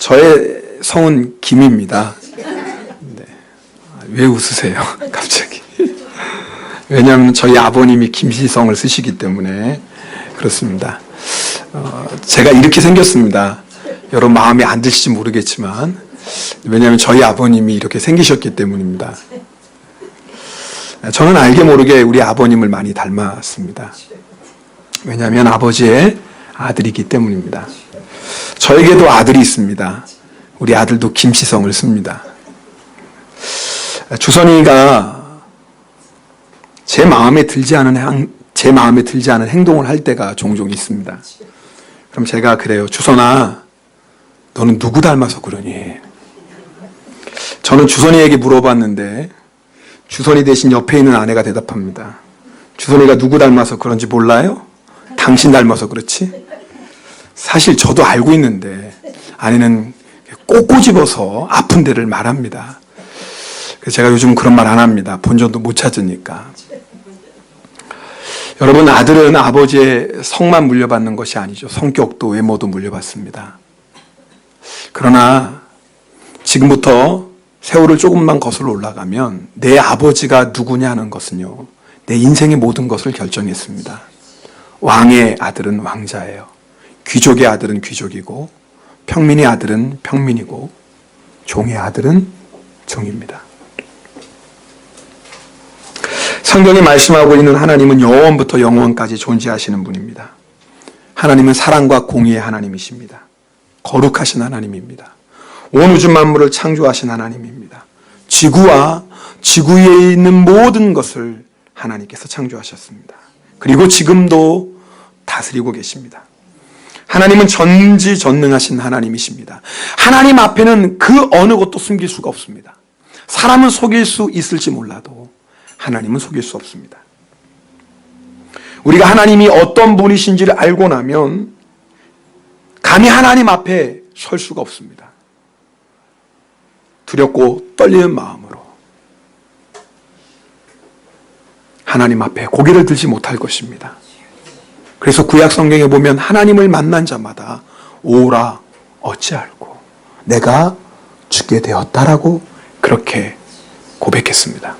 저의 성은 김입니다. 네. 왜 웃으세요? 갑자기. 왜냐하면 저희 아버님이 김시성을 쓰시기 때문에 그렇습니다. 제가 이렇게 생겼습니다. 여러분 마음에 안 드실지 모르겠지만 왜냐하면 저희 아버님이 이렇게 생기셨기 때문입니다. 저는 알게 모르게 우리 아버님을 많이 닮았습니다. 왜냐하면 아버지의 아들이기 때문입니다. 저에게도 아들이 있습니다. 우리 아들도 김시성을 씁니다. 주선이가 제 마음에 들지 않은 행동을 할 때가 종종 있습니다. 그럼 제가 그래요. 주선아, 너는 누구 닮아서 그러니? 저는 주선이에게 물어봤는데 주선이 대신 옆에 있는 아내가 대답합니다. 주선이가 누구 닮아서 그런지 몰라요? 당신 닮아서 그렇지? 사실 저도 알고 있는데 아내는 꼭 꼬집어서 아픈 데를 말합니다. 그래서 제가 요즘 그런 말 안 합니다. 본전도 못 찾으니까. 여러분, 아들은 아버지의 성만 물려받는 것이 아니죠. 성격도 외모도 물려받습니다. 그러나 지금부터 세월을 조금만 거슬러 올라가면 내 아버지가 누구냐 하는 것은요, 내 인생의 모든 것을 결정했습니다. 왕의 아들은 왕자예요. 귀족의 아들은 귀족이고 평민의 아들은 평민이고 종의 아들은 종입니다. 성경이 말씀하고 있는 하나님은 영원부터 영원까지 존재하시는 분입니다. 하나님은 사랑과 공의의 하나님이십니다. 거룩하신 하나님입니다. 온 우주 만물을 창조하신 하나님입니다. 지구와 지구 위에 있는 모든 것을 하나님께서 창조하셨습니다. 그리고 지금도 다스리고 계십니다. 하나님은 전지전능하신 하나님이십니다. 하나님 앞에는 그 어느 것도 숨길 수가 없습니다. 사람은 속일 수 있을지 몰라도 하나님은 속일 수 없습니다. 우리가 하나님이 어떤 분이신지를 알고 나면 감히 하나님 앞에 설 수가 없습니다. 두렵고 떨리는 마음으로 하나님 앞에 고개를 들지 못할 것입니다. 그래서 구약 성경에 보면 하나님을 만난 자마다 오라 어찌알고 내가 죽게 되었다라고 그렇게 고백했습니다.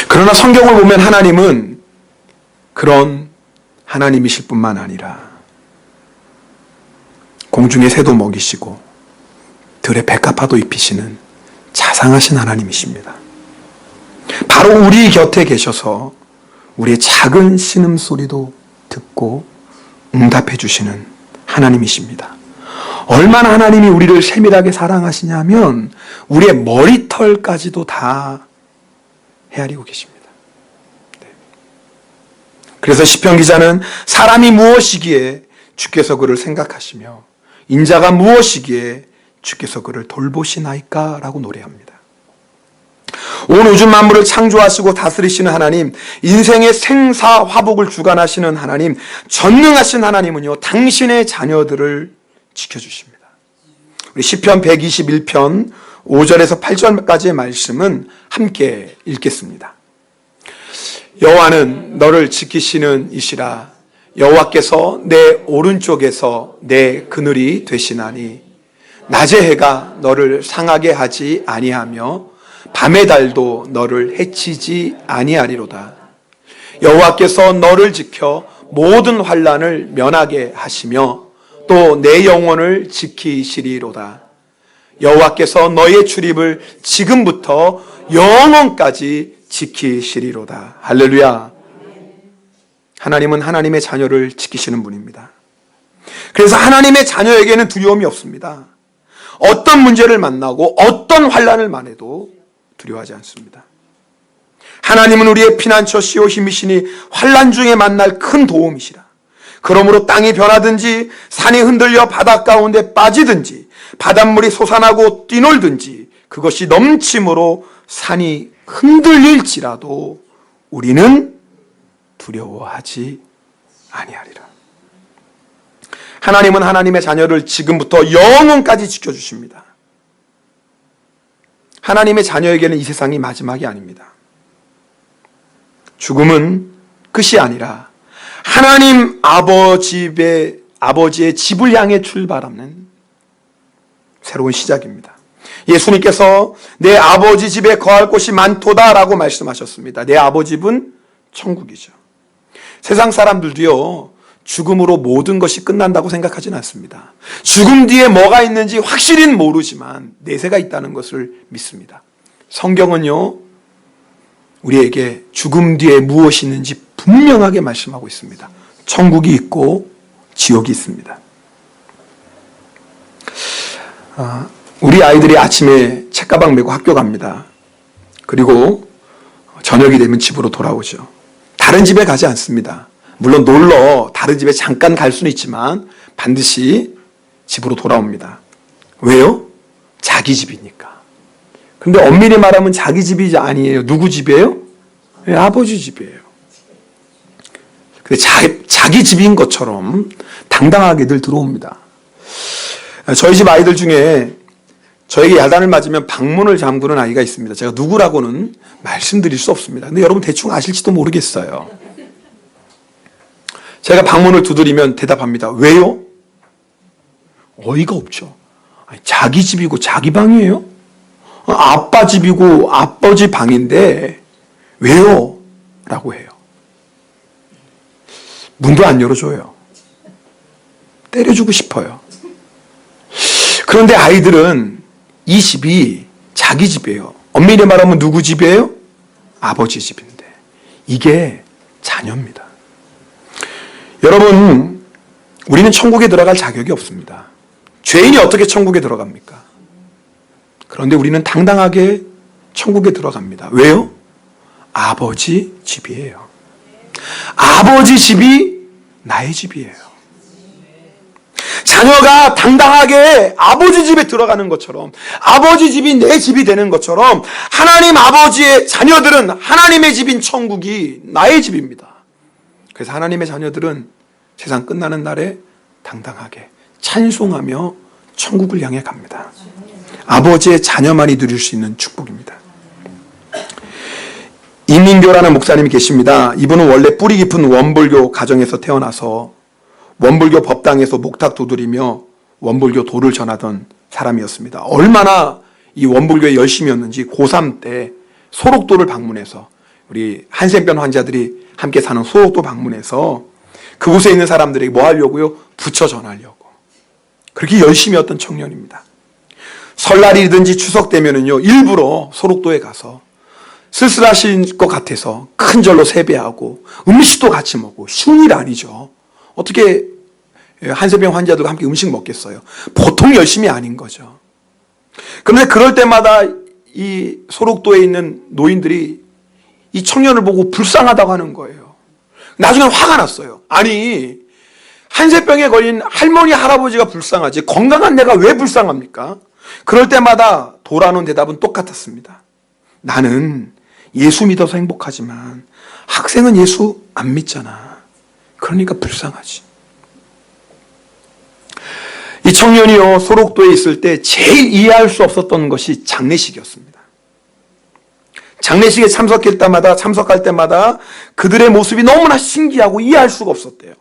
그러나 성경을 보면 하나님은 그런 하나님이실 뿐만 아니라 공중의 새도 먹이시고 들의 백합화도 입히시는 자상하신 하나님이십니다. 바로 우리 곁에 계셔서 우리의 작은 신음소리도 듣고 응답해 주시는 하나님이십니다. 얼마나 하나님이 우리를 세밀하게 사랑하시냐면 우리의 머리털까지도 다 헤아리고 계십니다. 네. 그래서 시편 기자는 사람이 무엇이기에 주께서 그를 생각하시며 인자가 무엇이기에 주께서 그를 돌보시나이까 라고 노래합니다. 온 우주 만물을 창조하시고 다스리시는 하나님, 인생의 생사화복을 주관하시는 하나님, 전능하신 하나님은요, 당신의 자녀들을 지켜주십니다. 우리 시편 121편 5절에서 8절까지의 말씀은 함께 읽겠습니다. 여호와는 너를 지키시는 이시라. 여호와께서 내 오른쪽에서 내 그늘이 되시나니 낮의 해가 너를 상하게 하지 아니하며 밤의 달도 너를 해치지 아니하리로다. 여호와께서 너를 지켜 모든 환난을 면하게 하시며 또 내 영혼을 지키시리로다. 여호와께서 너의 출입을 지금부터 영원까지 지키시리로다. 할렐루야. 하나님은 하나님의 자녀를 지키시는 분입니다. 그래서 하나님의 자녀에게는 두려움이 없습니다. 어떤 문제를 만나고 어떤 환난을 만나도 두려워하지 않습니다. 하나님은 우리의 피난처시오 힘이시니 환난 중에 만날 큰 도움이시라. 그러므로 땅이 변하든지 산이 흔들려 바닷 가운데 빠지든지 바닷물이 솟아나고 뛰놀든지 그것이 넘침으로 산이 흔들릴지라도 우리는 두려워하지 아니하리라. 하나님은 하나님의 자녀를 지금부터 영원까지 지켜주십니다. 하나님의 자녀에게는 이 세상이 마지막이 아닙니다. 죽음은 끝이 아니라 하나님 아버지의 집을 향해 출발하는 새로운 시작입니다. 예수님께서 내 아버지 집에 거할 곳이 많도다라고 말씀하셨습니다. 내 아버지 집은 천국이죠. 세상 사람들도요, 죽음으로 모든 것이 끝난다고 생각하지는 않습니다. 죽음 뒤에 뭐가 있는지 확실히는 모르지만 내세가 있다는 것을 믿습니다. 성경은요, 우리에게 죽음 뒤에 무엇이 있는지 분명하게 말씀하고 있습니다. 천국이 있고 지옥이 있습니다. 우리 아이들이 아침에 책가방 메고 학교 갑니다. 그리고 저녁이 되면 집으로 돌아오죠. 다른 집에 가지 않습니다. 물론 놀러 다른 집에 잠깐 갈 수는 있지만 반드시 집으로 돌아옵니다. 왜요? 자기 집이니까. 근데 엄밀히 말하면 자기 집이 아니에요. 누구 집이에요? 네, 아버지 집이에요. 자기 집인 것처럼 당당하게들 들어옵니다. 저희 집 아이들 중에 저에게 야단을 맞으면 방문을 잠그는 아이가 있습니다. 제가 누구라고는 말씀드릴 수 없습니다. 근데 여러분 대충 아실지도 모르겠어요. 제가 방문을 두드리면 대답합니다. 왜요? 어이가 없죠. 아니, 자기 집이고 자기 방이에요? 아빠 집이고 아버지 방인데 왜요? 라고 해요. 문도 안 열어줘요. 때려주고 싶어요. 그런데 아이들은 이 집이 자기 집이에요. 엄밀히 말하면 누구 집이에요? 아버지 집인데 이게 자녀입니다. 여러분, 우리는 천국에 들어갈 자격이 없습니다. 죄인이 어떻게 천국에 들어갑니까? 그런데 우리는 당당하게 천국에 들어갑니다. 왜요? 아버지 집이에요. 아버지 집이 나의 집이에요. 자녀가 당당하게 아버지 집에 들어가는 것처럼, 아버지 집이 내 집이 되는 것처럼, 하나님 아버지의 자녀들은 하나님의 집인 천국이 나의 집입니다. 그래서 하나님의 자녀들은 세상 끝나는 날에 당당하게 찬송하며 천국을 향해 갑니다. 아버지의 자녀만이 누릴 수 있는 축복입니다. 이민교라는 목사님이 계십니다. 이분은 원래 뿌리 깊은 원불교 가정에서 태어나서 원불교 법당에서 목탁 두드리며 원불교 도를 전하던 사람이었습니다. 얼마나 이 원불교에 열심이었는지 고3 때 소록도를 방문해서, 우리 한센병 환자들이 함께 사는 소록도 방문해서 그곳에 있는 사람들에게 뭐 하려고요? 부처 전하려고. 그렇게 열심이었던 청년입니다. 설날이든지 추석 되면은요, 일부러 소록도에 가서 쓸쓸하신 것 같아서 큰 절로 세배하고 음식도 같이 먹고, 쉬운 일 아니죠. 어떻게 한센병 환자들과 함께 음식 먹겠어요? 보통 열심이 아닌 거죠. 그런데 그럴 때마다 이 소록도에 있는 노인들이 이 청년을 보고 불쌍하다고 하는 거예요. 나중에 화가 났어요. 아니, 한센병에 걸린 할머니, 할아버지가 불쌍하지 건강한 내가 왜 불쌍합니까? 그럴 때마다 돌아오는 대답은 똑같았습니다. 나는 예수 믿어서 행복하지만 학생은 예수 안 믿잖아. 그러니까 불쌍하지. 이 청년이요, 소록도에 있을 때 제일 이해할 수 없었던 것이 장례식이었습니다. 장례식에 참석할 때마다 그들의 모습이 너무나 신기하고 이해할 수가 없었대요.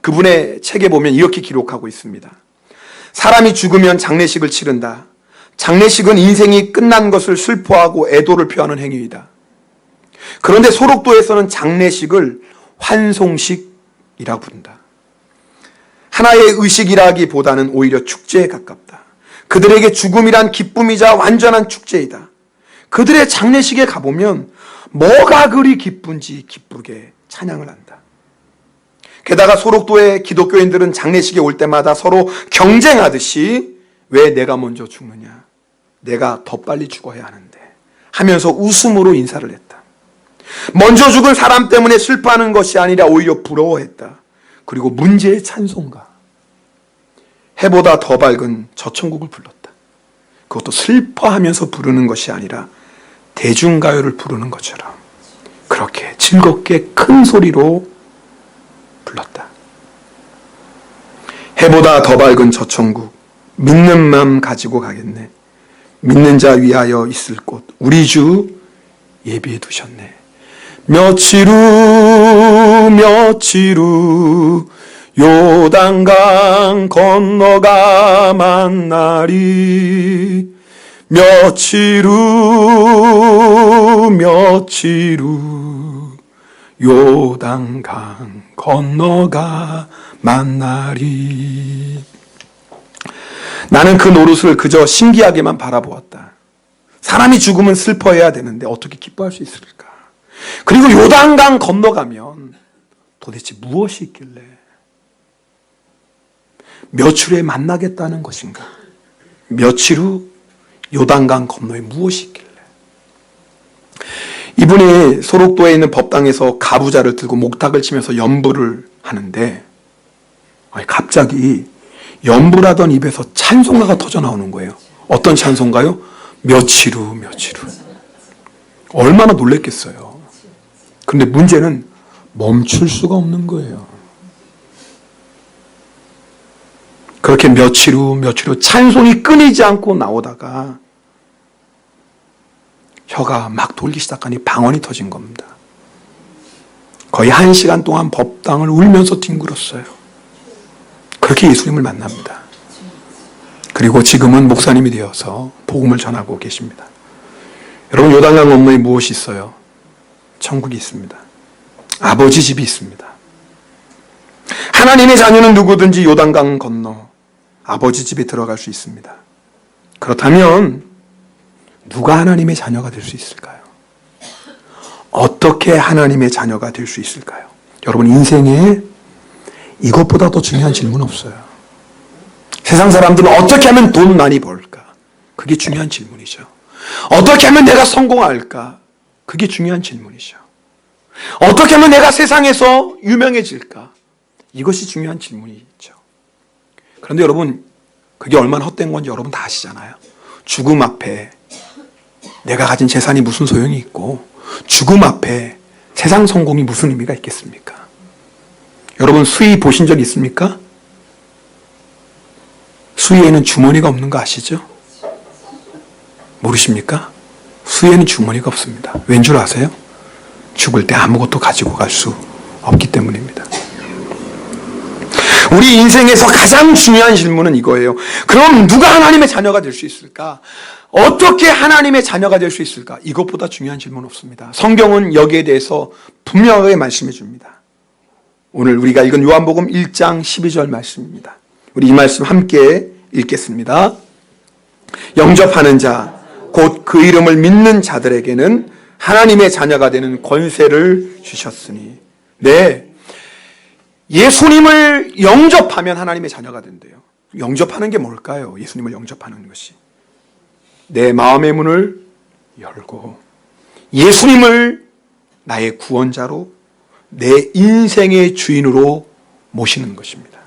그분의 책에 보면 이렇게 기록하고 있습니다. 사람이 죽으면 장례식을 치른다. 장례식은 인생이 끝난 것을 슬퍼하고 애도를 표하는 행위이다. 그런데 소록도에서는 장례식을 환송식이라고 부른다. 하나의 의식이라기보다는 오히려 축제에 가깝다. 그들에게 죽음이란 기쁨이자 완전한 축제이다. 그들의 장례식에 가보면 뭐가 그리 기쁜지 기쁘게 찬양을 한다. 게다가 소록도의 기독교인들은 장례식에 올 때마다 서로 경쟁하듯이 왜 내가 먼저 죽느냐, 내가 더 빨리 죽어야 하는데 하면서 웃음으로 인사를 했다. 먼저 죽은 사람 때문에 슬퍼하는 것이 아니라 오히려 부러워했다. 그리고 문제의 찬송가, 해보다 더 밝은 저 천국을 불렀다. 그것도 슬퍼하면서 부르는 것이 아니라 대중가요를 부르는 것처럼 그렇게 즐겁게 큰 소리로 불렀다. 해보다 더 밝은 저 천국, 믿는 마음 가지고 가겠네. 믿는 자 위하여 있을 곳, 우리 주 예비해 두셨네. 며칠 후 요단강 건너가 만나리. 며칠 후 요단강 건너가 만나리. 나는 그 노릇을 그저 신기하게만 바라보았다. 사람이 죽으면 슬퍼해야 되는데 어떻게 기뻐할 수 있을까? 그리고 요단강 건너가면 도대체 무엇이 있길래 며칠 후에 만나겠다는 것인가? 며칠 후 요단강 건너에 무엇이 있길래? 이분이 소록도에 있는 법당에서 가부좌를 들고 목탁을 치면서 연부를 하는데 갑자기 연부라던 입에서 찬송가가 터져 나오는 거예요. 어떤 찬송가요? 며칠 후. 얼마나 놀랬겠어요. 그런데 문제는 멈출 수가 없는 거예요. 그렇게 며칠 후 찬송이 끊이지 않고 나오다가 혀가 막 돌기 시작하니 방언이 터진 겁니다. 거의 1시간 동안 법당을 울면서 뒹굴었어요. 그렇게 예수님을 만납니다. 그리고 지금은 목사님이 되어서 복음을 전하고 계십니다. 여러분, 요단강 건너에 무엇이 있어요? 천국이 있습니다. 아버지 집이 있습니다. 하나님의 자녀는 누구든지 요단강 건너 아버지 집에 들어갈 수 있습니다. 그렇다면 누가 하나님의 자녀가 될 수 있을까요? 어떻게 하나님의 자녀가 될 수 있을까요? 여러분, 인생에 이것보다 더 중요한 질문 없어요. 세상 사람들은 어떻게 하면 돈 많이 벌까? 그게 중요한 질문이죠. 어떻게 하면 내가 성공할까? 그게 중요한 질문이죠. 어떻게 하면 내가 세상에서 유명해질까? 이것이 중요한 질문이죠. 그런데 여러분, 그게 얼마나 헛된 건지 여러분 다 아시잖아요. 죽음 앞에 내가 가진 재산이 무슨 소용이 있고, 죽음 앞에 세상 성공이 무슨 의미가 있겠습니까? 여러분, 수의 보신 적 있습니까? 수의에는 주머니가 없는 거 아시죠? 모르십니까? 수의에는 주머니가 없습니다. 왠 줄 아세요? 죽을 때 아무것도 가지고 갈 수 없기 때문입니다. 우리 인생에서 가장 중요한 질문은 이거예요. 그럼 누가 하나님의 자녀가 될 수 있을까? 어떻게 하나님의 자녀가 될 수 있을까? 이것보다 중요한 질문은 없습니다. 성경은 여기에 대해서 분명하게 말씀해 줍니다. 오늘 우리가 읽은 요한복음 1장 12절 말씀입니다. 우리 이 말씀 함께 읽겠습니다. 영접하는 자, 곧 그 이름을 믿는 자들에게는 하나님의 자녀가 되는 권세를 주셨으니. 네, 예수님을 영접하면 하나님의 자녀가 된대요. 영접하는 게 뭘까요? 예수님을 영접하는 것이 내 마음의 문을 열고 예수님을 나의 구원자로, 내 인생의 주인으로 모시는 것입니다.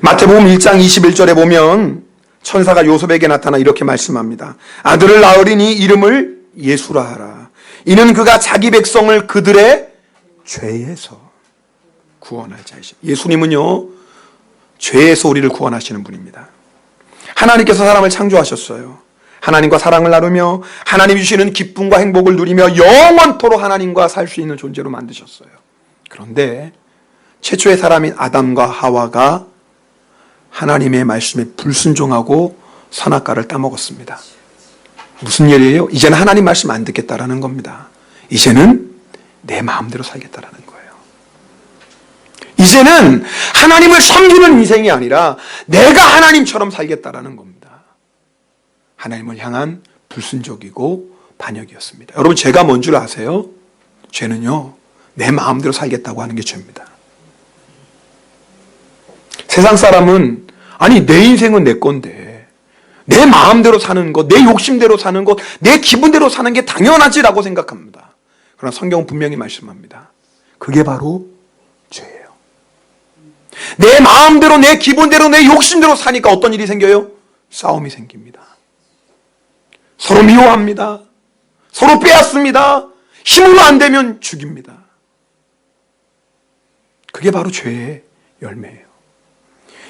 마태복음 1장 21절에 보면 천사가 요셉에게 나타나 이렇게 말씀합니다. 아들을 낳으리니 이름을 예수라 하라. 이는 그가 자기 백성을 그들의 죄에서 구원할 자이시. 예수님은요, 죄에서 우리를 구원하시는 분입니다. 하나님께서 사람을 창조하셨어요. 하나님과 사랑을 나누며 하나님이 주시는 기쁨과 행복을 누리며 영원토록 하나님과 살 수 있는 존재로 만드셨어요. 그런데 최초의 사람인 아담과 하와가 하나님의 말씀에 불순종하고 선악과를 따먹었습니다. 무슨 일이에요? 이제는 하나님 말씀 안 듣겠다라는 겁니다. 이제는 내 마음대로 살겠다라는 거예요. 이제는 하나님을 섬기는 인생이 아니라 내가 하나님처럼 살겠다라는 겁니다. 하나님을 향한 불순종이고 반역이었습니다. 여러분, 죄가 뭔 줄 아세요? 죄는요, 내 마음대로 살겠다고 하는 게 죄입니다. 세상 사람은 아니 내 인생은 내 건데 내 마음대로 사는 것, 내 욕심대로 사는 것, 내 기분대로 사는 게 당연하지라고 생각합니다. 그러나 성경은 분명히 말씀합니다. 그게 바로 죄예요. 내 마음대로, 내 기분대로, 내 욕심대로 사니까 어떤 일이 생겨요? 싸움이 생깁니다. 서로 미워합니다. 서로 빼앗습니다. 힘으로 안 되면 죽입니다. 그게 바로 죄의 열매예요.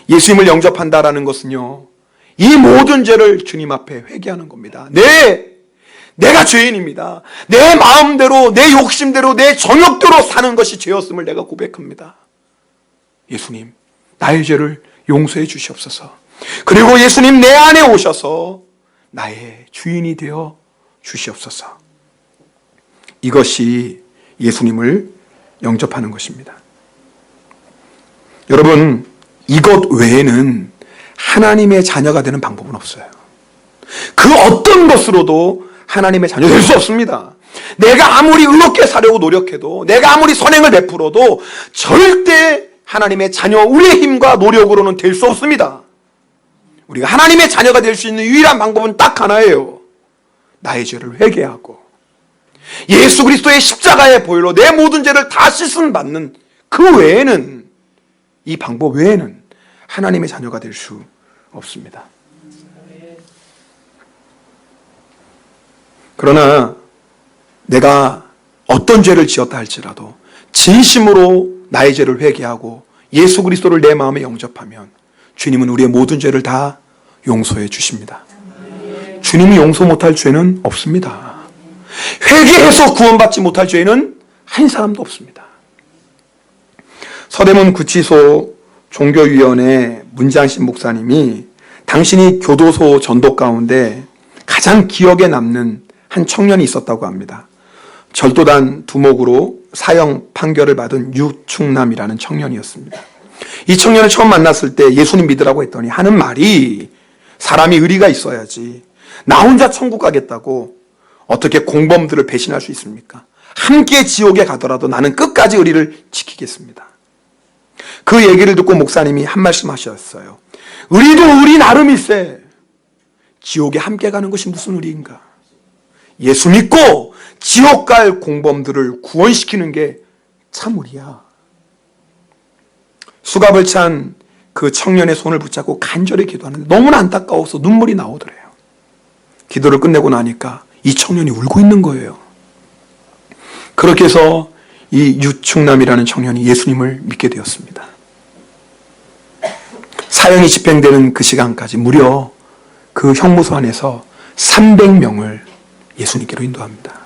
예수님을 영접한다라는 것은요, 이 모든 죄를 주님 앞에 회개하는 겁니다. 내가 죄인입니다. 내 마음대로, 내 욕심대로, 내 정욕대로 사는 것이 죄였음을 내가 고백합니다. 예수님, 나의 죄를 용서해 주시옵소서. 그리고 예수님, 내 안에 오셔서 나의 주인이 되어 주시옵소서. 이것이 예수님을 영접하는 것입니다. 여러분, 이것 외에는 하나님의 자녀가 되는 방법은 없어요. 그 어떤 것으로도 하나님의 자녀 될 수 없습니다. 내가 아무리 의롭게 살려고 노력해도, 내가 아무리 선행을 베풀어도 절대 하나님의 자녀, 우리의 힘과 노력으로는 될 수 없습니다. 우리가 하나님의 자녀가 될 수 있는 유일한 방법은 딱 하나예요. 나의 죄를 회개하고 예수 그리스도의 십자가의 보혈로 내 모든 죄를 다 씻음 받는 그 외에는, 이 방법 외에는 하나님의 자녀가 될 수 없습니다. 그러나 내가 어떤 죄를 지었다 할지라도 진심으로 나의 죄를 회개하고 예수 그리스도를 내 마음에 영접하면 주님은 우리의 모든 죄를 다 용서해 주십니다. 주님이 용서 못할 죄는 없습니다. 회개해서 구원받지 못할 죄는 한 사람도 없습니다. 서대문 구치소 종교위원회 문장신 목사님이 당신이 교도소 전도 가운데 가장 기억에 남는 한 청년이 있었다고 합니다. 절도단 두목으로 사형 판결을 받은 유충남이라는 청년이었습니다. 이 청년을 처음 만났을 때 예수님 믿으라고 했더니 하는 말이, 사람이 의리가 있어야지, 나 혼자 천국 가겠다고 어떻게 공범들을 배신할 수 있습니까? 함께 지옥에 가더라도 나는 끝까지 의리를 지키겠습니다. 그 얘기를 듣고 목사님이 한 말씀 하셨어요. 의리도 의리 나름일세, 지옥에 함께 가는 것이 무슨 의리인가? 예수 믿고 지옥 갈 공범들을 구원시키는 게 참 의리야. 수갑을 찬 그 청년의 손을 붙잡고 간절히 기도하는데 너무나 안타까워서 눈물이 나오더래요. 기도를 끝내고 나니까 이 청년이 울고 있는 거예요. 그렇게 해서 이 유충남이라는 청년이 예수님을 믿게 되었습니다. 사형이 집행되는 그 시간까지 무려 그 형무소 안에서 300명을 예수님께로 인도합니다.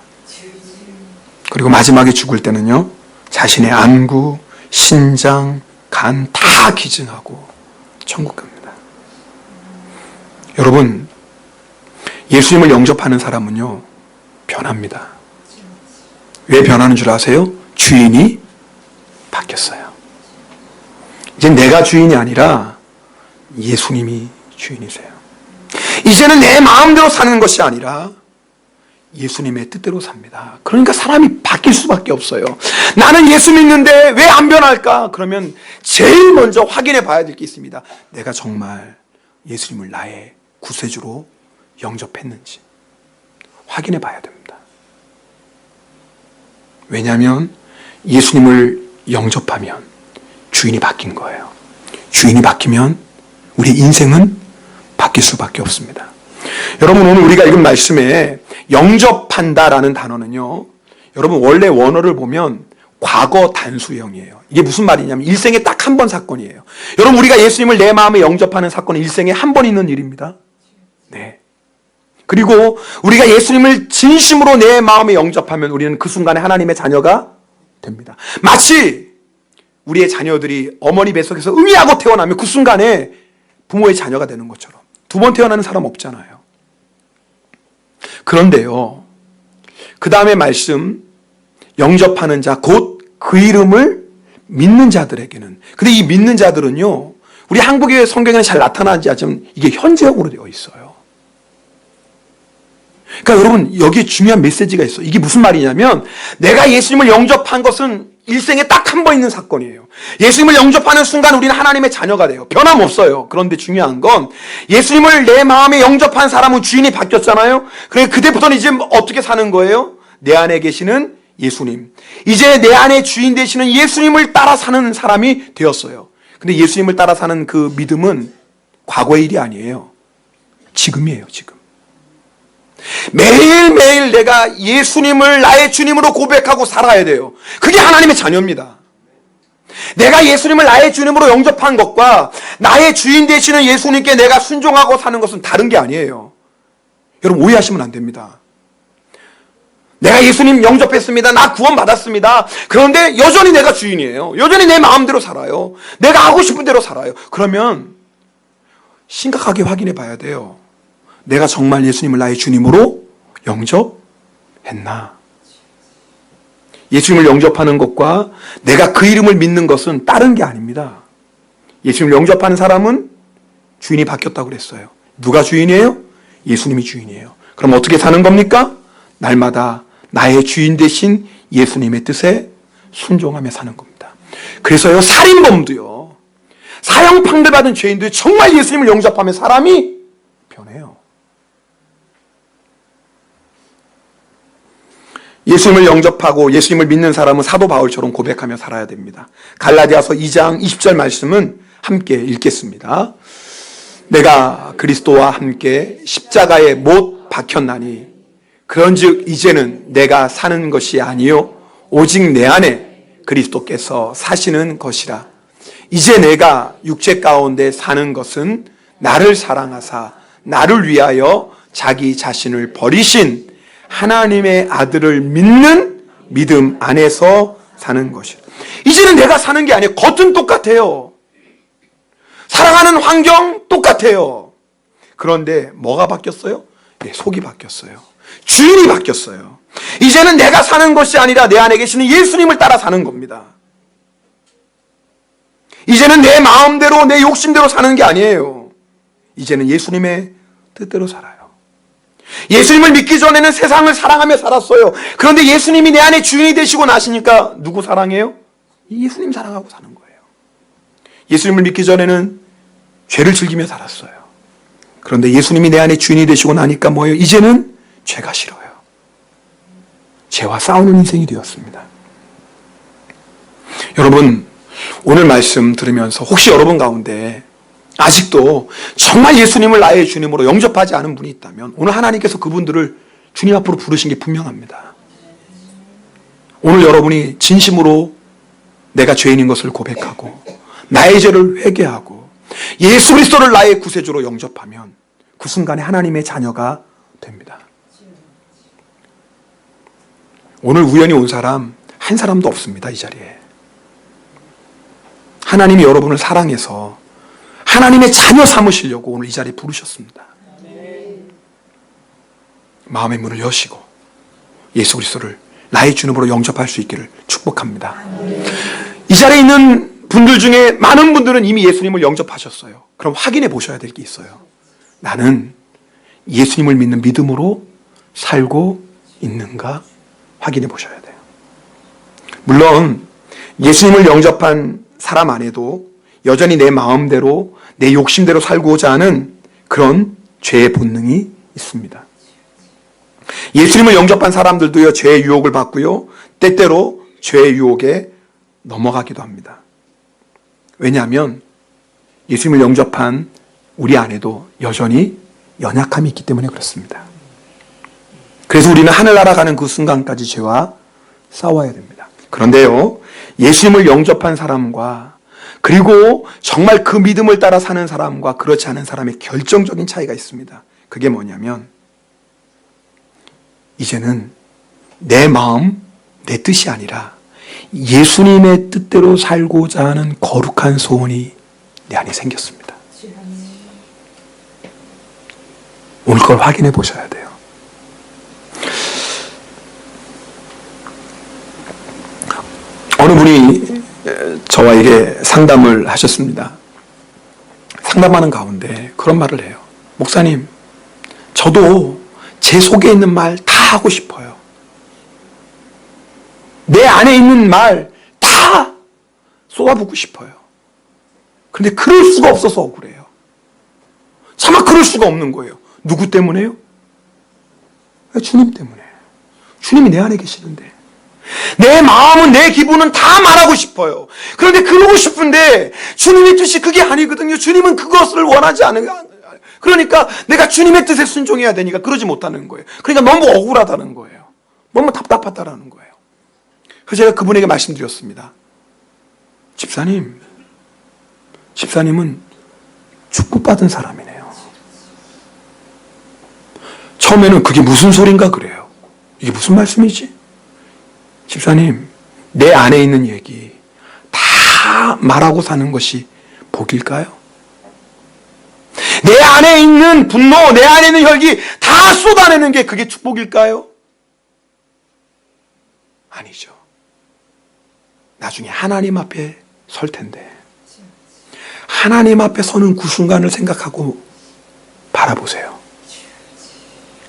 그리고 마지막에 죽을 때는요, 자신의 안구, 신장, 간 다 기증하고 천국 갑니다. 여러분, 예수님을 영접하는 사람은요, 변합니다. 왜 변하는 줄 아세요? 주인이 바뀌었어요. 이제 내가 주인이 아니라 예수님이 주인이세요. 이제는 내 마음대로 사는 것이 아니라 예수님의 뜻대로 삽니다. 그러니까 사람이 바뀔 수밖에 없어요. 나는 예수 믿는데 왜 안 변할까? 그러면 제일 먼저 확인해 봐야 될 게 있습니다. 내가 정말 예수님을 나의 구세주로 영접했는지 확인해 봐야 됩니다. 왜냐하면 예수님을 영접하면 주인이 바뀐 거예요. 주인이 바뀌면 우리 인생은 바뀔 수밖에 없습니다. 여러분, 오늘 우리가 읽은 말씀에 영접한다라는 단어는요, 여러분 원래 원어를 보면 과거 단수형이에요. 이게 무슨 말이냐면 일생에 딱 한 번 사건이에요. 여러분, 우리가 예수님을 내 마음에 영접하는 사건은 일생에 한 번 있는 일입니다. 네. 그리고 우리가 예수님을 진심으로 내 마음에 영접하면 우리는 그 순간에 하나님의 자녀가 됩니다. 마치 우리의 자녀들이 어머니 뱃속에서 의미하고 태어나면 그 순간에 부모의 자녀가 되는 것처럼. 두 번 태어나는 사람 없잖아요. 그런데요, 그 다음에 말씀, 영접하는 자, 곧 그 이름을 믿는 자들에게는, 근데 이 믿는 자들은요, 우리 한국의 성경에는 잘 나타나지 않지만 이게 현재형으로 되어 있어요. 그러니까 여러분, 여기에 중요한 메시지가 있어요. 이게 무슨 말이냐면, 내가 예수님을 영접한 것은 일생에 딱 한 번 있는 사건이에요. 예수님을 영접하는 순간 우리는 하나님의 자녀가 돼요. 변함없어요. 그런데 중요한 건 예수님을 내 마음에 영접한 사람은 주인이 바뀌었잖아요. 그래, 그때부터는 이제 어떻게 사는 거예요? 내 안에 계시는 예수님, 이제 내 안에 주인 되시는 예수님을 따라 사는 사람이 되었어요. 근데 예수님을 따라 사는 그 믿음은 과거의 일이 아니에요. 지금이에요. 지금. 매일매일 내가 예수님을 나의 주님으로 고백하고 살아야 돼요. 그게 하나님의 자녀입니다. 내가 예수님을 나의 주님으로 영접한 것과 나의 주인 되시는 예수님께 내가 순종하고 사는 것은 다른 게 아니에요. 여러분, 오해하시면 안 됩니다. 내가 예수님 영접했습니다. 나 구원받았습니다. 그런데 여전히 내가 주인이에요. 여전히 내 마음대로 살아요. 내가 하고 싶은 대로 살아요. 그러면 심각하게 확인해 봐야 돼요. 내가 정말 예수님을 나의 주님으로 영접했나? 예수님을 영접하는 것과 내가 그 이름을 믿는 것은 다른 게 아닙니다. 예수님을 영접하는 사람은 주인이 바뀌었다고 그랬어요. 누가 주인이에요? 예수님이 주인이에요. 그럼 어떻게 사는 겁니까? 날마다 나의 주인 되신 예수님의 뜻에 순종하며 사는 겁니다. 그래서요, 살인범도요, 사형 판결받은 죄인도 정말 예수님을 영접하면 사람이 변해요. 예수님을 영접하고 예수님을 믿는 사람은 사도 바울처럼 고백하며 살아야 됩니다. 갈라디아서 2장 20절 말씀은 함께 읽겠습니다. 내가 그리스도와 함께 십자가에 못 박혔나니 그런즉 이제는 내가 사는 것이 아니요 오직 내 안에 그리스도께서 사시는 것이라. 이제 내가 육체 가운데 사는 것은 나를 사랑하사 나를 위하여 자기 자신을 버리신 하나님의 아들을 믿는 믿음 안에서 사는 것이라. 이제는 내가 사는 게 아니에요. 겉은 똑같아요. 살아가는 환경 똑같아요. 그런데 뭐가 바뀌었어요? 네, 속이 바뀌었어요. 주인이 바뀌었어요. 이제는 내가 사는 것이 아니라 내 안에 계시는 예수님을 따라 사는 겁니다. 이제는 내 마음대로 내 욕심대로 사는 게 아니에요. 이제는 예수님의 뜻대로 살아요. 예수님을 믿기 전에는 세상을 사랑하며 살았어요. 그런데 예수님이 내 안에 주인이 되시고 나시니까 누구 사랑해요? 예수님 사랑하고 사는 거예요. 예수님을 믿기 전에는 죄를 즐기며 살았어요. 그런데 예수님이 내 안에 주인이 되시고 나니까 뭐예요? 이제는 죄가 싫어요. 죄와 싸우는 인생이 되었습니다. 여러분, 오늘 말씀 들으면서 혹시 여러분 가운데 아직도 정말 예수님을 나의 주님으로 영접하지 않은 분이 있다면 오늘 하나님께서 그분들을 주님 앞으로 부르신 게 분명합니다. 오늘 여러분이 진심으로 내가 죄인인 것을 고백하고 나의 죄를 회개하고 예수 그리스도를 나의 구세주로 영접하면 그 순간에 하나님의 자녀가 됩니다. 오늘 우연히 온 사람 한 사람도 없습니다. 이 자리에. 하나님이 여러분을 사랑해서 하나님의 자녀 삼으시려고 오늘 이 자리에 부르셨습니다. 마음의 문을 여시고 예수 그리스도를 나의 주님으로 영접할 수 있기를 축복합니다. 이 자리에 있는 분들 중에 많은 분들은 이미 예수님을 영접하셨어요. 그럼 확인해 보셔야 될 게 있어요. 나는 예수님을 믿는 믿음으로 살고 있는가 확인해 보셔야 돼요. 물론 예수님을 영접한 사람 안에도 여전히 내 마음대로 내 욕심대로 살고자 하는 그런 죄의 본능이 있습니다. 예수님을 영접한 사람들도요, 죄의 유혹을 받고요, 때때로 죄의 유혹에 넘어가기도 합니다. 왜냐하면 예수님을 영접한 우리 안에도 여전히 연약함이 있기 때문에 그렇습니다. 그래서 우리는 하늘나라 가는 그 순간까지 죄와 싸워야 됩니다. 그런데요, 예수님을 영접한 사람과 그리고 정말 그 믿음을 따라 사는 사람과 그렇지 않은 사람의 결정적인 차이가 있습니다. 그게 뭐냐면 이제는 내 마음, 내 뜻이 아니라 예수님의 뜻대로 살고자 하는 거룩한 소원이 내 안에 생겼습니다. 오늘 그걸 확인해 보셔야 돼요. 어느 분이 저와에게 상담을 하셨습니다. 상담하는 가운데 그런 말을 해요. 목사님, 저도 제 속에 있는 말 다 하고 싶어요. 내 안에 있는 말 다 쏟아붓고 싶어요. 그런데 그럴 수가 없어서 억울해요. 차마 그럴 수가 없는 거예요. 누구 때문에요? 주님 때문에. 주님이 내 안에 계시는데 내 마음은, 내 기분은 다 말하고 싶어요. 그런데 그러고 싶은데 주님의 뜻이 그게 아니거든요. 주님은 그것을 원하지 않은, 그러니까 내가 주님의 뜻에 순종해야 되니까 그러지 못하는 거예요. 그러니까 너무 억울하다는 거예요. 너무 답답하다는 거예요. 그래서 제가 그분에게 말씀드렸습니다. 집사님은 축복받은 사람이네요. 처음에는 그게 무슨 소린가 그래요. 이게 무슨 말씀이지? 집사님, 내 안에 있는 얘기 다 말하고 사는 것이 복일까요? 내 안에 있는 분노, 내 안에 있는 혈기 다 쏟아내는 게 그게 축복일까요? 아니죠. 나중에 하나님 앞에 설 텐데 하나님 앞에 서는 그 순간을 생각하고 바라보세요.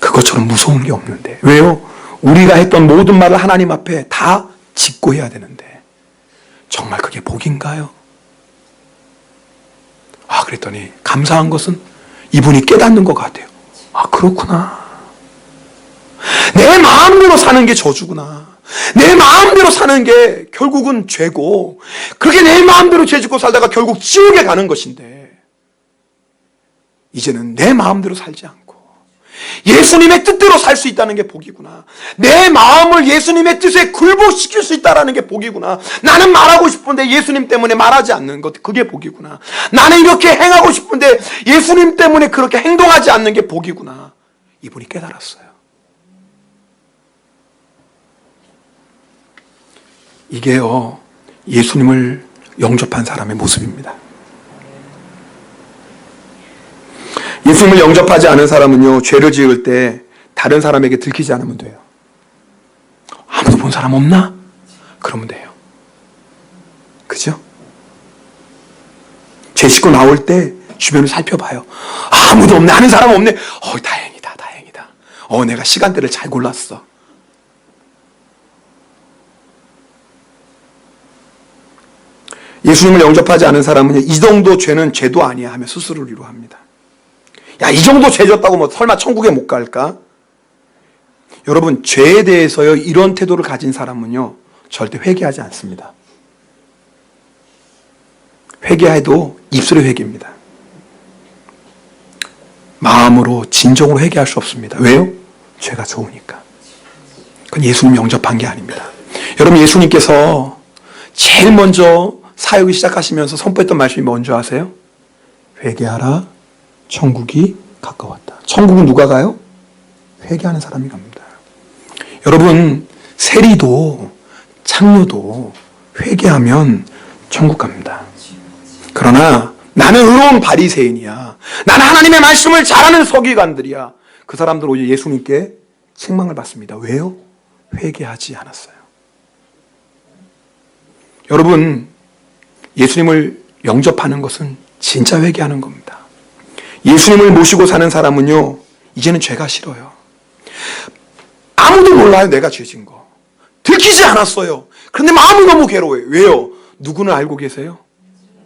그것처럼 무서운 게 없는데. 왜요? 우리가 했던 모든 말을 하나님 앞에 다 짚고 해야 되는데 정말 그게 복인가요? 그랬더니 감사한 것은 이분이 깨닫는 것 같아요. 그렇구나. 내 마음대로 사는 게 저주구나. 내 마음대로 사는 게 결국은 죄고, 그렇게 내 마음대로 죄 짓고 살다가 결국 지옥에 가는 것인데, 이제는 내 마음대로 살지 않고 예수님의 뜻대로 살 수 있다는 게 복이구나. 내 마음을 예수님의 뜻에 굴복시킬 수 있다는 게 복이구나. 나는 말하고 싶은데 예수님 때문에 말하지 않는 것, 그게 복이구나. 나는 이렇게 행하고 싶은데 예수님 때문에 그렇게 행동하지 않는 게 복이구나. 이분이 깨달았어요. 이게요, 예수님을 영접한 사람의 모습입니다. 예수님을 영접하지 않은 사람은요, 죄를 지을 때 다른 사람에게 들키지 않으면 돼요. 아무도 본 사람 없나? 그러면 돼요. 그죠? 죄 짓고 나올 때 주변을 살펴봐요. 아무도 없네, 아는 사람 없네. 다행이다, 다행이다. 내가 시간대를 잘 골랐어. 예수님을 영접하지 않은 사람은 이 정도 죄는 죄도 아니야 하며 스스로를 위로합니다. 야, 이 정도 죄 졌다고 뭐 설마 천국에 못 갈까? 여러분, 죄에 대해서요, 이런 태도를 가진 사람은요, 절대 회개하지 않습니다. 회개해도 입술의 회개입니다. 마음으로 진정으로 회개할 수 없습니다. 왜요? 죄가 좋으니까. 그건 예수님 영접한 게 아닙니다. 여러분, 예수님께서 제일 먼저 사역을 시작하시면서 선포했던 말씀이 뭔지 아세요? 회개하라, 천국이 가까웠다. 천국은 누가 가요? 회개하는 사람이 갑니다. 여러분, 세리도 창녀도 회개하면 천국 갑니다. 그러나 나는 의로운 바리새인이야, 나는 하나님의 말씀을 잘하는 서기관들이야, 그 사람들 오히려 예수님께 책망을 받습니다. 왜요? 회개하지 않았어요. 여러분, 예수님을 영접하는 것은 진짜 회개하는 겁니다. 예수님을 모시고 사는 사람은요, 이제는 죄가 싫어요. 아무도 몰라요, 내가 죄진 거. 들키지 않았어요. 그런데 마음이 너무 괴로워요. 왜요? 누구는 알고 계세요?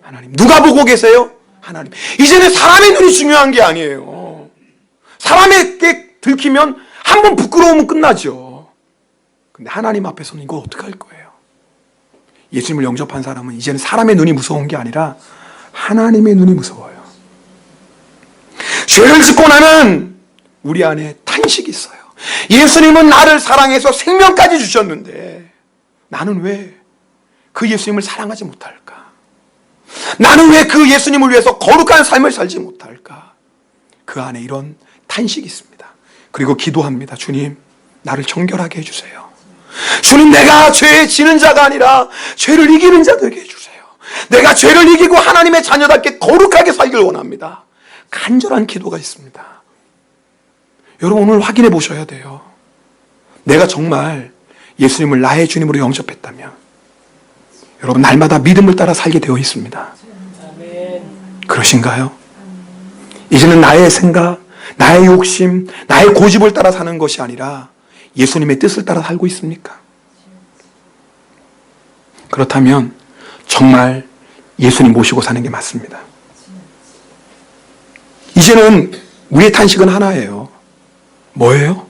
하나님. 누가 보고 계세요? 하나님. 이제는 사람의 눈이 중요한 게 아니에요. 사람에게 들키면 한 번 부끄러우면 끝나죠. 근데 하나님 앞에서는 이거 어떡할 거예요? 예수님을 영접한 사람은 이제는 사람의 눈이 무서운 게 아니라 하나님의 눈이 무서워요. 죄를 짓고 나면 우리 안에 탄식이 있어요. 예수님은 나를 사랑해서 생명까지 주셨는데 나는 왜 그 예수님을 사랑하지 못할까? 나는 왜 그 예수님을 위해서 거룩한 삶을 살지 못할까? 그 안에 이런 탄식이 있습니다. 그리고 기도합니다. 주님, 나를 정결하게 해주세요. 주님, 내가 죄에 지는 자가 아니라 죄를 이기는 자 되게 해주세요. 내가 죄를 이기고 하나님의 자녀답게 거룩하게 살길 원합니다. 간절한 기도가 있습니다. 여러분, 오늘 확인해 보셔야 돼요. 내가 정말 예수님을 나의 주님으로 영접했다면 여러분, 날마다 믿음을 따라 살게 되어 있습니다. 그러신가요? 이제는 나의 생각, 나의 욕심, 나의 고집을 따라 사는 것이 아니라 예수님의 뜻을 따라 살고 있습니까? 그렇다면 정말 예수님 모시고 사는 게 맞습니다. 이제는 우리의 탄식은 하나예요. 뭐예요?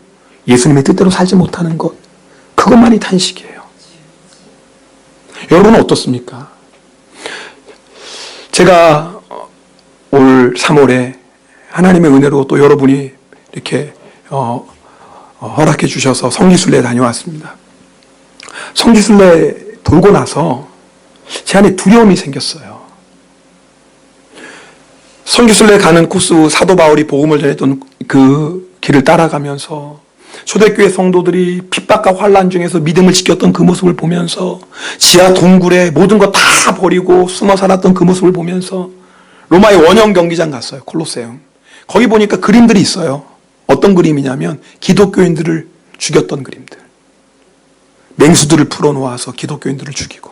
예수님의 뜻대로 살지 못하는 것, 그것만이 탄식이에요. 여러분은 어떻습니까? 제가 올 3월에 하나님의 은혜로 또 여러분이 이렇게 허락해 주셔서 성지순례에 다녀왔습니다. 성지순례 돌고 나서 제 안에 두려움이 생겼어요. 성지순례 가는 코스, 사도 바울이 복음을 전했던 그 길을 따라가면서 초대교회 성도들이 핍박과 환난 중에서 믿음을 지켰던 그 모습을 보면서 지하 동굴에 모든 거 다 버리고 숨어 살았던 그 모습을 보면서 로마의 원형 경기장 갔어요. 콜로세움. 거기 보니까 그림들이 있어요. 어떤 그림이냐면 기독교인들을 죽였던 그림들. 맹수들을 풀어놓아서 기독교인들을 죽이고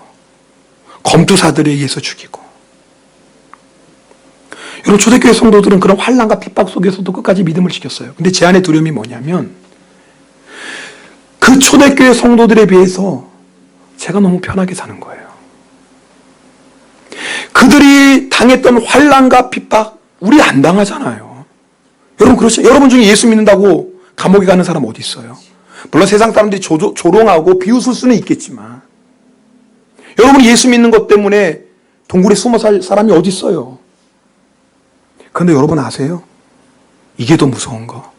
검투사들에 의해서 죽이고. 여러분, 초대교회 성도들은 그런 환난과 핍박 속에서도 끝까지 믿음을 지켰어요. 근데 제 안의 두려움이 뭐냐면 그 초대교회 성도들에 비해서 제가 너무 편하게 사는 거예요. 그들이 당했던 환난과 핍박 우리 안 당하잖아요. 여러분 그렇죠? 여러분 중에 예수 믿는다고 감옥에 가는 사람 어디 있어요? 물론 세상 사람들이 조롱하고 비웃을 수는 있겠지만 여러분이 예수 믿는 것 때문에 동굴에 숨어 살 사람이 어디 있어요? 그런데 여러분 아세요? 이게 더 무서운 거.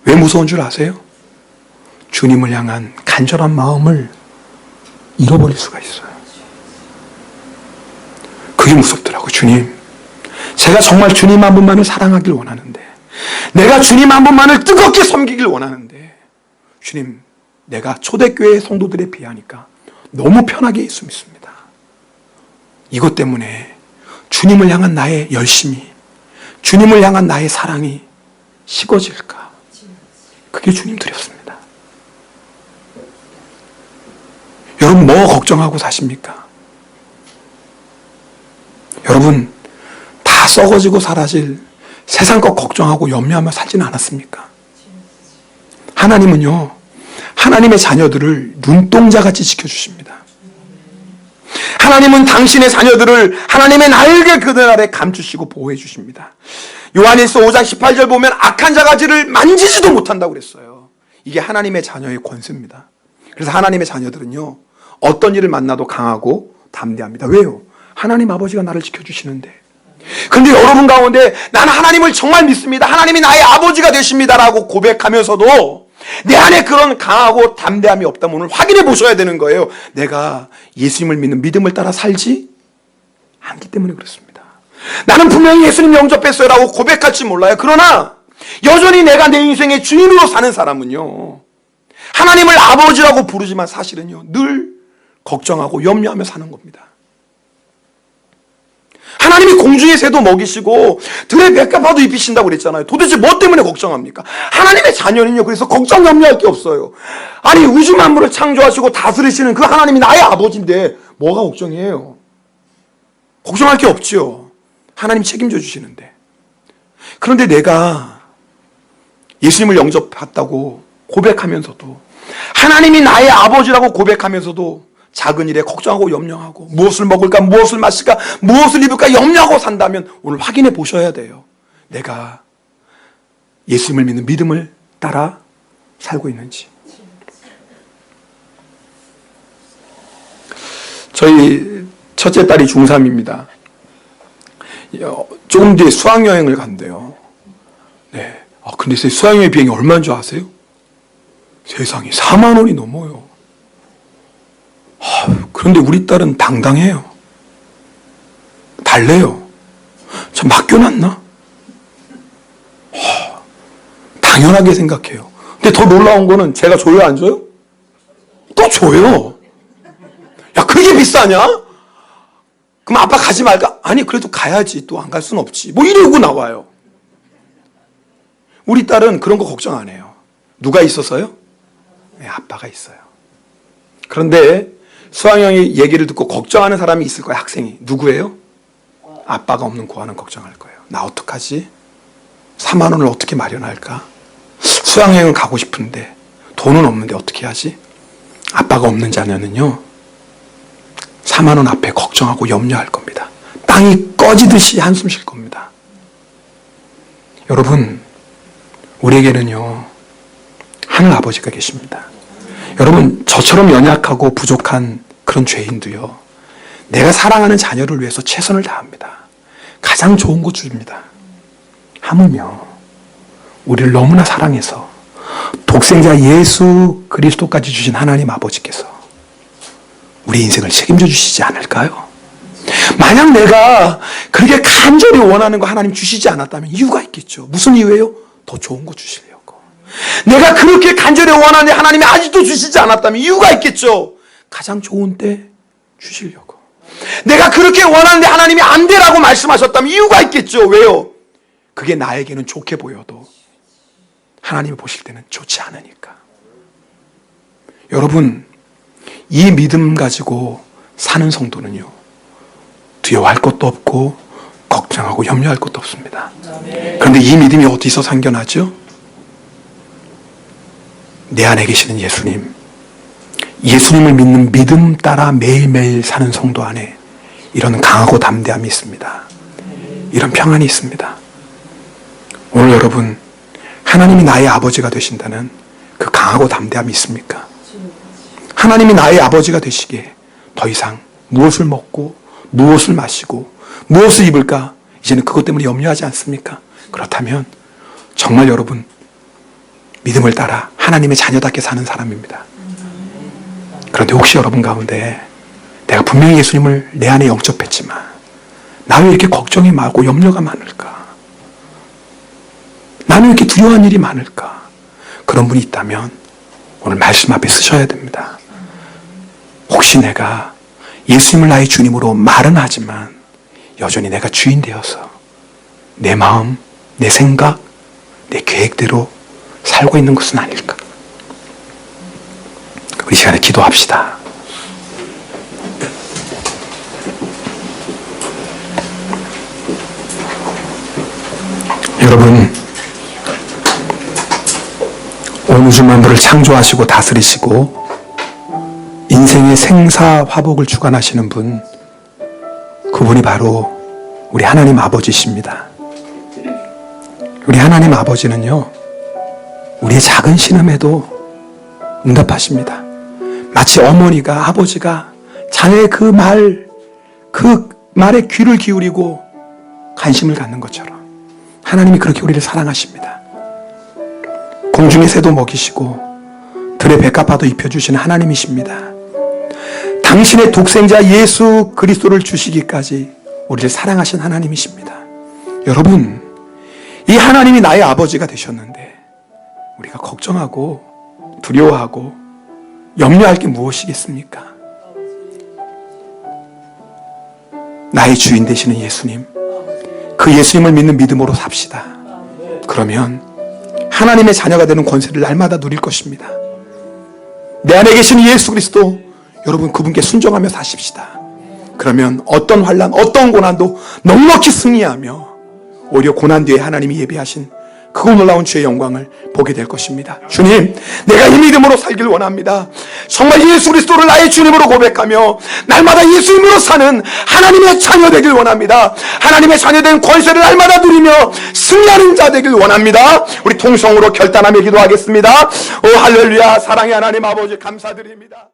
왜 무서운 줄 아세요? 주님을 향한 간절한 마음을 잃어버릴 수가 있어요. 그게 무섭더라고요. 주님, 제가 정말 주님 한 분만을 사랑하길 원하는데, 내가 주님 한 분만을 뜨겁게 섬기길 원하는데, 주님, 내가 초대교회 성도들에 비하니까 너무 편하게 예수 믿습니다. 이것 때문에 주님을 향한 나의 열심이, 주님을 향한 나의 사랑이 식어질까? 그게 주님 두렵습니다. 여러분 뭐 걱정하고 사십니까? 여러분 다 썩어지고 사라질 세상 것 걱정하고 염려하며 살지는 않았습니까? 하나님은요, 하나님의 자녀들을 눈동자같이 지켜주십니다. 하나님은 당신의 자녀들을 하나님의 날개 그늘 아래 감추시고 보호해 주십니다. 요한일서 5장 18절 보면 악한 자가 지를 만지지도 못한다고 그랬어요. 이게 하나님의 자녀의 권세입니다. 그래서 하나님의 자녀들은요, 어떤 일을 만나도 강하고 담대합니다. 왜요? 하나님 아버지가 나를 지켜주시는데. 그런데 여러분 가운데 나는 하나님을 정말 믿습니다, 하나님이 나의 아버지가 되십니다라고 고백하면서도 내 안에 그런 강하고 담대함이 없다면 오늘 확인해 보셔야 되는 거예요. 내가 예수님을 믿는 믿음을 따라 살지 않기 때문에 그렇습니다. 나는 분명히 예수님 영접했어요 라고 고백할지 몰라요. 그러나 여전히 내가 내 인생의 주인으로 사는 사람은요, 하나님을 아버지라고 부르지만 사실은요 늘 걱정하고 염려하며 사는 겁니다. 하나님이 공중의 새도 먹이시고 들의 백합화도 입히신다고 그랬잖아요. 도대체 뭐 때문에 걱정합니까? 하나님의 자녀는요, 그래서 걱정 염려할 게 없어요. 아니, 우주 만물을 창조하시고 다스리시는 그 하나님이 나의 아버지인데 뭐가 걱정이에요? 걱정할 게 없지요. 하나님 책임져 주시는데. 그런데 내가 예수님을 영접했다고 고백하면서도, 하나님이 나의 아버지라고 고백하면서도 작은 일에 걱정하고 염려하고 무엇을 먹을까, 무엇을 마실까, 무엇을 입을까 염려하고 산다면 오늘 확인해 보셔야 돼요. 내가 예수님을 믿는 믿음을 따라 살고 있는지. 저희 첫째 딸이 중3입니다. 조금 뒤에 수학여행을 간대요. 네. 근데 수학여행 비행이 얼마인 줄 아세요? 세상에 4만 원이 넘어요. 그런데 우리 딸은 당당해요. 달래요. 저 맡겨놨나? 당연하게 생각해요. 근데 더 놀라운 거는 제가 줘요, 안 줘요? 또 줘요. 야, 그게 비싸냐? 그럼 아빠 가지 말까? 아니, 그래도 가야지. 또 안 갈 수는 없지. 뭐 이러고 나와요. 우리 딸은 그런 거 걱정 안 해요. 누가 있어서요? 네, 아빠가 있어요. 그런데 수학여행 얘기를 듣고 걱정하는 사람이 있을 거예요. 학생이. 누구예요? 아빠가 없는 고아는 걱정할 거예요. 나 어떡하지? 4만 원을 어떻게 마련할까? 수학여행은 가고 싶은데 돈은 없는데 어떻게 하지? 아빠가 없는 자녀는요, 4만 원 앞에 걱정하고 염려할 겁니다. 땅이 꺼지듯이 한숨 쉴 겁니다. 여러분, 우리에게는요 하늘 아버지가 계십니다. 여러분, 저처럼 연약하고 부족한 그런 죄인도요, 내가 사랑하는 자녀를 위해서 최선을 다합니다. 가장 좋은 거 줍니다. 하물며 우리를 너무나 사랑해서 독생자 예수 그리스도까지 주신 하나님 아버지께서 우리 인생을 책임져 주시지 않을까요? 만약 내가 그렇게 간절히 원하는 거 하나님 주시지 않았다면 이유가 있겠죠. 무슨 이유예요? 더 좋은 거 주시려고. 내가 그렇게 간절히 원하는데 하나님이 아직도 주시지 않았다면 이유가 있겠죠. 가장 좋은 때 주시려고. 내가 그렇게 원하는데 하나님이 안 되라고 말씀하셨다면 이유가 있겠죠. 왜요? 그게 나에게는 좋게 보여도 하나님이 보실 때는 좋지 않으니까. 여러분, 이 믿음 가지고 사는 성도는요, 두려워할 것도 없고 걱정하고 염려할 것도 없습니다. 그런데 이 믿음이 어디서 생겨나죠? 내 안에 계시는 예수님, 예수님을 믿는 믿음 따라 매일매일 사는 성도 안에 이런 강하고 담대함이 있습니다. 이런 평안이 있습니다. 오늘 여러분, 하나님이 나의 아버지가 되신다는 그 강하고 담대함이 있습니까? 하나님이 나의 아버지가 되시기에 더 이상 무엇을 먹고 무엇을 마시고 무엇을 입을까 이제는 그것 때문에 염려하지 않습니까? 그렇다면 정말 여러분 믿음을 따라 하나님의 자녀답게 사는 사람입니다. 그런데 혹시 여러분 가운데 내가 분명히 예수님을 내 안에 영접했지만 나 왜 이렇게 걱정이 많고 염려가 많을까? 나는 왜 이렇게 두려워한 일이 많을까? 그런 분이 있다면 오늘 말씀 앞에 쓰셔야 됩니다. 혹시 내가 예수님을 나의 주님으로 말은 하지만 여전히 내가 주인 되어서 내 마음, 내 생각, 내 계획대로 살고 있는 것은 아닐까? 우리 시간에 기도합시다. 여러분, 온 우주 만물을 창조하시고 다스리시고 인생의 생사화복을 주관하시는 분, 그분이 바로 우리 하나님 아버지십니다. 우리 하나님 아버지는요, 우리의 작은 신음에도 응답하십니다. 마치 어머니가, 아버지가 자녀의 그 말에 귀를 기울이고 관심을 갖는 것처럼 하나님이 그렇게 우리를 사랑하십니다. 공중의 새도 먹이시고 들의 백합화도 입혀주시는 하나님이십니다. 당신의 독생자 예수 그리스도를 주시기까지 우리를 사랑하신 하나님이십니다. 여러분, 이 하나님이 나의 아버지가 되셨는데 우리가 걱정하고 두려워하고 염려할 게 무엇이겠습니까? 나의 주인 되시는 예수님, 그 예수님을 믿는 믿음으로 삽시다. 그러면 하나님의 자녀가 되는 권세를 날마다 누릴 것입니다. 내 안에 계신 예수 그리스도, 여러분 그분께 순종하며 사십시다. 그러면 어떤 환난, 어떤 고난도 넉넉히 승리하며 오히려 고난 뒤에 하나님이 예비하신 그 놀라운 주의 영광을 보게 될 것입니다. 주님, 내가 이 믿음으로 살길 원합니다. 정말 예수 그리스도를 나의 주님으로 고백하며 날마다 예수님으로 사는 하나님의 자녀 되길 원합니다. 하나님의 자녀 된 권세를 날마다 누리며 승리하는 자 되길 원합니다. 우리 통성으로 결단하며 기도하겠습니다. 오 할렐루야. 사랑의 하나님 아버지 감사드립니다.